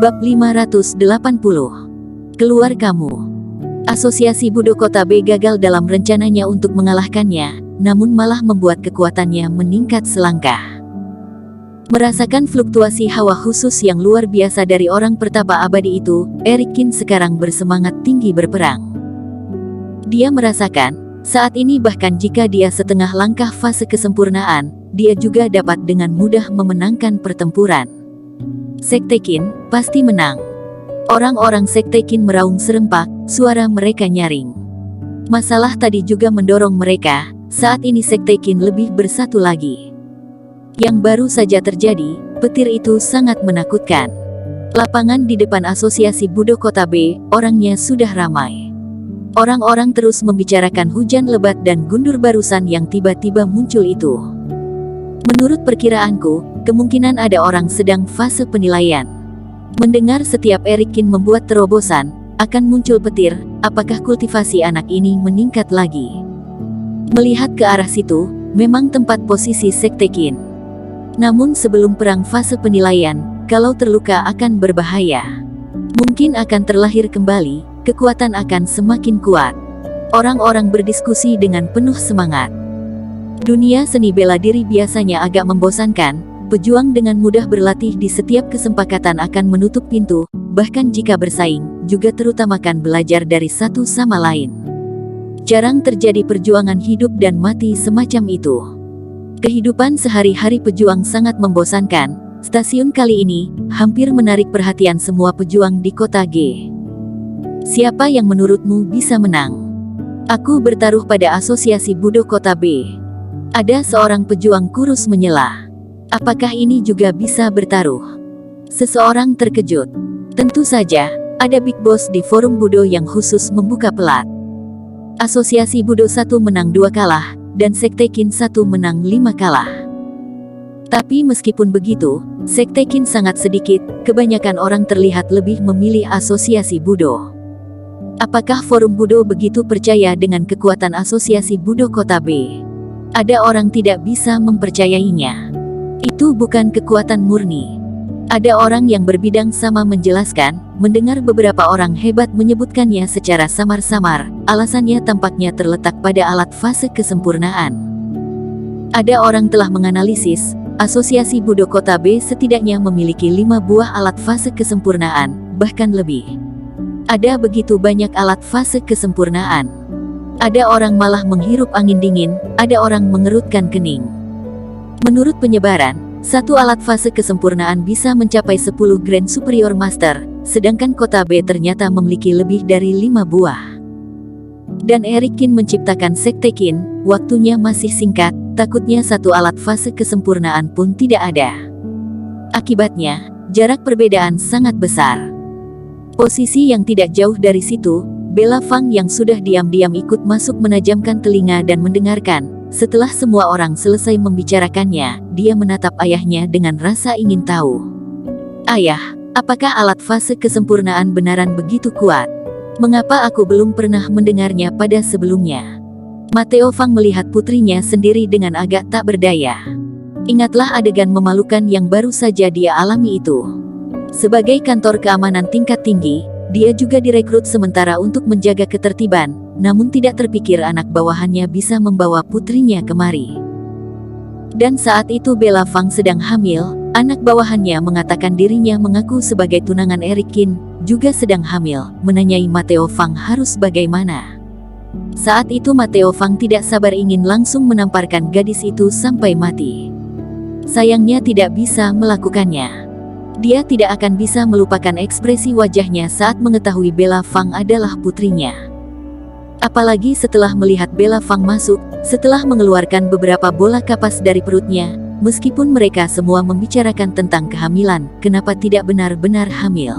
Bab 580. Keluar kamu. Asosiasi Budo Kota B gagal dalam rencananya untuk mengalahkannya, namun malah membuat kekuatannya meningkat selangkah. Merasakan fluktuasi hawa khusus yang luar biasa dari orang pertapa abadi itu, Erik Kin sekarang bersemangat tinggi berperang. Dia merasakan, saat ini bahkan jika dia setengah langkah fase kesempurnaan, dia juga dapat dengan mudah memenangkan pertempuran. Sekte Qin pasti menang. Orang-orang Sekte Qin meraung serempak, suara mereka nyaring. Masalah tadi juga mendorong mereka, saat ini Sekte Qin lebih bersatu lagi. Yang baru saja terjadi, petir itu sangat menakutkan. Lapangan di depan Asosiasi Budo Kota B, orangnya sudah ramai. Orang-orang terus membicarakan hujan lebat dan gundur barusan yang tiba-tiba muncul itu. Menurut perkiraanku, kemungkinan ada orang sedang fase penilaian. Mendengar setiap Erik Kin membuat terobosan, akan muncul petir, apakah kultivasi anak ini meningkat lagi? Melihat ke arah situ, memang tempat posisi Sekte Qin. Namun sebelum perang fase penilaian, kalau terluka akan berbahaya. Mungkin akan terlahir kembali, kekuatan akan semakin kuat. Orang-orang berdiskusi dengan penuh semangat. Dunia seni bela diri biasanya agak membosankan, pejuang dengan mudah berlatih di setiap kesempatan akan menutup pintu, bahkan jika bersaing, juga terutamakan belajar dari satu sama lain. Jarang terjadi perjuangan hidup dan mati semacam itu. Kehidupan sehari-hari pejuang sangat membosankan, stasiun kali ini, hampir menarik perhatian semua pejuang di kota G. Siapa yang menurutmu bisa menang? Aku bertaruh pada Asosiasi Budo Kota B. Ada seorang pejuang kurus menyela. Apakah ini juga bisa bertaruh? Seseorang terkejut. Tentu saja, ada Big Boss di forum Budo yang khusus membuka pelat. Asosiasi Budo 1 menang 2 kalah, dan Sekte Qin 1 menang 5 kalah. Tapi meskipun begitu, Sekte Qin sangat sedikit, kebanyakan orang terlihat lebih memilih Asosiasi Budo. Apakah forum Budo begitu percaya dengan kekuatan Asosiasi Budo Kota B? Ada orang tidak bisa mempercayainya. Itu bukan kekuatan murni. Ada orang yang berbidang sama menjelaskan, mendengar beberapa orang hebat menyebutkannya secara samar-samar, alasannya tampaknya terletak pada alat fase kesempurnaan. Ada orang telah menganalisis, Asosiasi Budo Kota B setidaknya memiliki 5 buah alat fase kesempurnaan, bahkan lebih. Ada begitu banyak alat fase kesempurnaan. Ada orang malah menghirup angin dingin, ada orang mengerutkan kening. Menurut penyebaran, satu alat fase kesempurnaan bisa mencapai 10 Grand Superior Master, sedangkan Kota B ternyata memiliki lebih dari 5 buah. Dan Erik Kin menciptakan Sekte Qin, waktunya masih singkat, takutnya satu alat fase kesempurnaan pun tidak ada. Akibatnya, jarak perbedaan sangat besar. Posisi yang tidak jauh dari situ, Bella Fang yang sudah diam-diam ikut masuk menajamkan telinga dan mendengarkan. Setelah semua orang selesai membicarakannya, dia menatap ayahnya dengan rasa ingin tahu. Ayah, apakah alat fase kesempurnaan benaran begitu kuat? Mengapa aku belum pernah mendengarnya pada sebelumnya? Mateo Fang melihat putrinya sendiri dengan agak tak berdaya. Ingatlah adegan memalukan yang baru saja dia alami itu. Sebagai kantor keamanan tingkat tinggi, dia juga direkrut sementara untuk menjaga ketertiban, namun tidak terpikir anak bawahannya bisa membawa putrinya kemari. Dan saat itu Bella Fang sedang hamil, anak bawahannya mengatakan dirinya mengaku sebagai tunangan Erik Kin, juga sedang hamil, menanyai Mateo Fang harus bagaimana. Saat itu Mateo Fang tidak sabar ingin langsung menamparkan gadis itu sampai mati. Sayangnya tidak bisa melakukannya. Dia tidak akan bisa melupakan ekspresi wajahnya saat mengetahui Bella Fang adalah putrinya. Apalagi setelah melihat Bella Fang masuk, setelah mengeluarkan beberapa bola kapas dari perutnya, meskipun mereka semua membicarakan tentang kehamilan, kenapa tidak benar-benar hamil.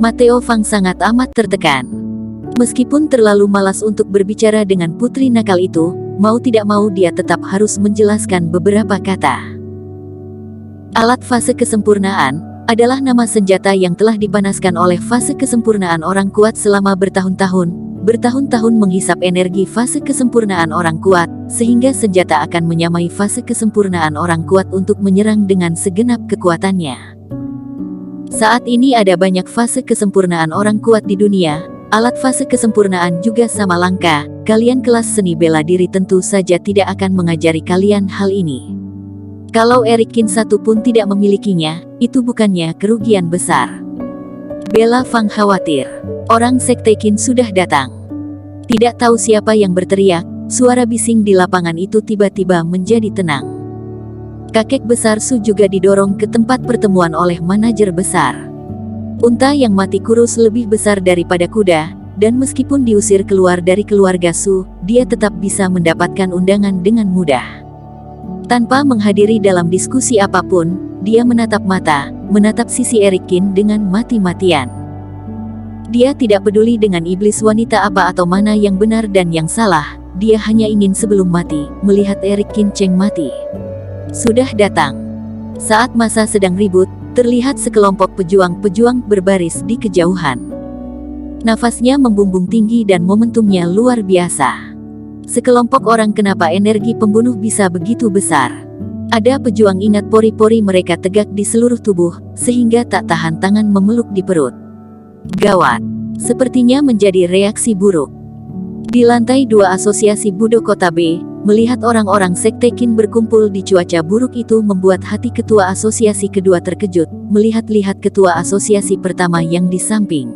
Mateo Fang sangat amat tertekan. Meskipun terlalu malas untuk berbicara dengan putri nakal itu, mau tidak mau dia tetap harus menjelaskan beberapa kata. Alat fase kesempurnaan adalah nama senjata yang telah dipanaskan oleh fase kesempurnaan orang kuat selama bertahun-tahun menghisap energi fase kesempurnaan orang kuat, sehingga senjata akan menyamai fase kesempurnaan orang kuat untuk menyerang dengan segenap kekuatannya. Saat ini ada banyak fase kesempurnaan orang kuat di dunia. Alat fase kesempurnaan juga sama langka. Kalian kelas seni bela diri tentu saja tidak akan mengajari kalian hal ini. Kalau Eric Kin satu pun tidak memilikinya, itu bukannya kerugian besar. Bella Fang khawatir. Orang sekte Qin sudah datang. Tidak tahu siapa yang berteriak, suara bising di lapangan itu tiba-tiba menjadi tenang. Kakek besar Su juga didorong ke tempat pertemuan oleh manajer besar. Unta yang mati kurus lebih besar daripada kuda, dan meskipun diusir keluar dari keluarga Su, dia tetap bisa mendapatkan undangan dengan mudah. Tanpa menghadiri dalam diskusi apapun, dia menatap sisi Eric Kin dengan mati-matian. Dia tidak peduli dengan iblis wanita apa atau mana yang benar dan yang salah, dia hanya ingin sebelum mati, melihat Eric Kin Cheng mati. Sudah datang. Saat masa sedang ribut, terlihat sekelompok pejuang-pejuang berbaris di kejauhan. Nafasnya membumbung tinggi dan momentumnya luar biasa. Sekelompok orang kenapa energi pembunuh bisa begitu besar. Ada pejuang ingat pori-pori mereka tegak di seluruh tubuh, sehingga tak tahan tangan memeluk di perut. Gawat. Sepertinya menjadi reaksi buruk. Di lantai 2 Asosiasi Budo Kota B, melihat orang-orang sekte Qin berkumpul di cuaca buruk itu membuat hati ketua asosiasi kedua terkejut, melihat-lihat ketua asosiasi pertama yang di samping.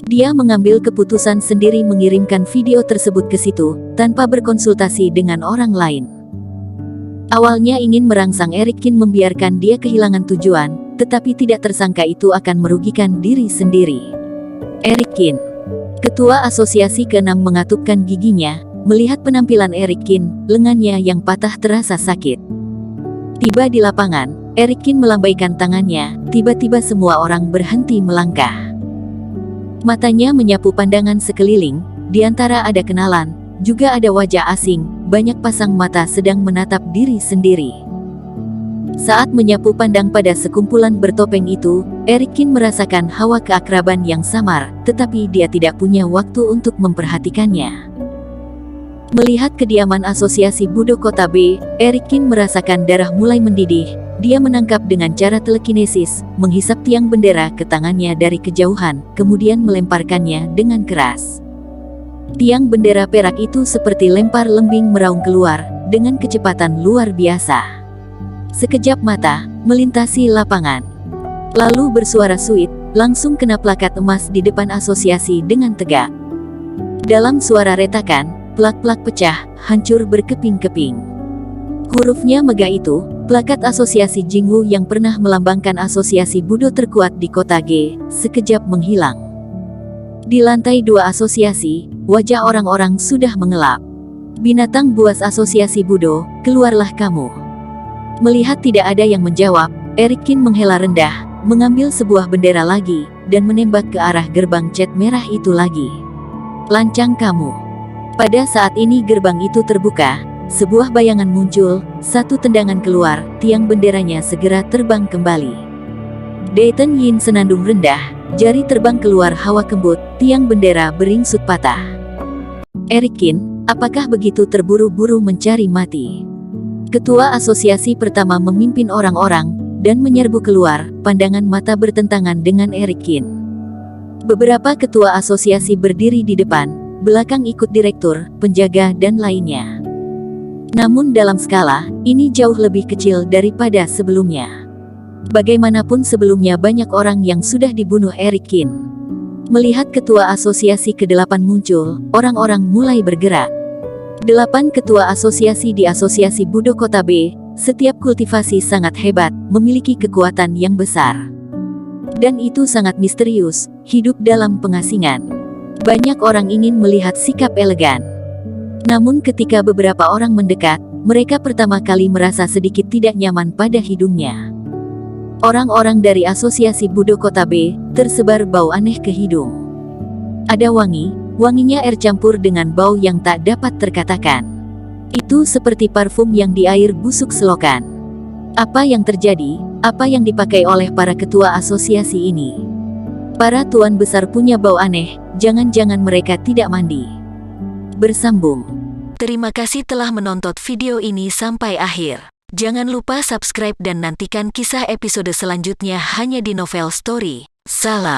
Dia mengambil keputusan sendiri mengirimkan video tersebut ke situ, tanpa berkonsultasi dengan orang lain. Awalnya ingin merangsang Eric Kin membiarkan dia kehilangan tujuan, tetapi tidak tersangka itu akan merugikan diri sendiri. Eric Kin. Ketua asosiasi ke-6 mengatupkan giginya, melihat penampilan Eric Kin, lengannya yang patah terasa sakit. Tiba di lapangan, Eric Kin melambaikan tangannya, tiba-tiba semua orang berhenti melangkah. Matanya menyapu pandangan sekeliling, di antara ada kenalan, juga ada wajah asing, banyak pasang mata sedang menatap diri sendiri. Saat menyapu pandang pada sekumpulan bertopeng itu, Eric Kin merasakan hawa keakraban yang samar, tetapi dia tidak punya waktu untuk memperhatikannya. Melihat kediaman asosiasi Budo Kota B, Eric Kin merasakan darah mulai mendidih. Dia menangkap dengan cara telekinesis, menghisap tiang bendera ke tangannya dari kejauhan, kemudian melemparkannya dengan keras. Tiang bendera perak itu seperti lempar lembing meraung keluar, dengan kecepatan luar biasa. Sekejap mata, melintasi lapangan. Lalu bersuara suit, langsung kena plakat emas di depan asosiasi dengan tegak. Dalam suara retakan, plak-plak pecah, hancur berkeping-keping. Hurufnya megah itu, plakat asosiasi Jingwu yang pernah melambangkan asosiasi Budo terkuat di kota G, sekejap menghilang. Di lantai 2 asosiasi, wajah orang-orang sudah mengelap. Binatang buas asosiasi Budo, keluarlah kamu. Melihat tidak ada yang menjawab, Eric Kin menghela rendah, mengambil sebuah bendera lagi, dan menembak ke arah gerbang cat merah itu lagi. Lancang kamu. Pada saat ini gerbang itu terbuka. Sebuah bayangan muncul, satu tendangan keluar, tiang benderanya segera terbang kembali. Dayton Yin senandung rendah, jari terbang keluar hawa kembut, tiang bendera beringsut patah. Eric Kin, apakah begitu terburu-buru mencari mati? Ketua asosiasi pertama memimpin orang-orang, dan menyerbu keluar, pandangan mata bertentangan dengan Eric Kin. Beberapa ketua asosiasi berdiri di depan, belakang ikut direktur, penjaga dan lainnya. Namun dalam skala, ini jauh lebih kecil daripada sebelumnya. Bagaimanapun sebelumnya banyak orang yang sudah dibunuh Eric Kin. Melihat ketua asosiasi ke-8 muncul, orang-orang mulai bergerak. 8 ketua asosiasi di Asosiasi Budo Kota B, setiap kultivasi sangat hebat, memiliki kekuatan yang besar. Dan itu sangat misterius, hidup dalam pengasingan. Banyak orang ingin melihat sikap elegan. Namun ketika beberapa orang mendekat, mereka pertama kali merasa sedikit tidak nyaman pada hidungnya. Orang-orang dari Asosiasi Budo Kota B, tersebar bau aneh ke hidung. Ada wanginya air campur dengan bau yang tak dapat terkatakan. Itu seperti parfum yang di air busuk selokan. Apa yang terjadi? Apa yang dipakai oleh para ketua asosiasi ini? Para tuan besar punya bau aneh, jangan-jangan mereka tidak mandi. Bersambung. Terima kasih telah menonton video ini sampai akhir. Jangan lupa subscribe dan nantikan kisah episode selanjutnya hanya di Novel Story. Salam.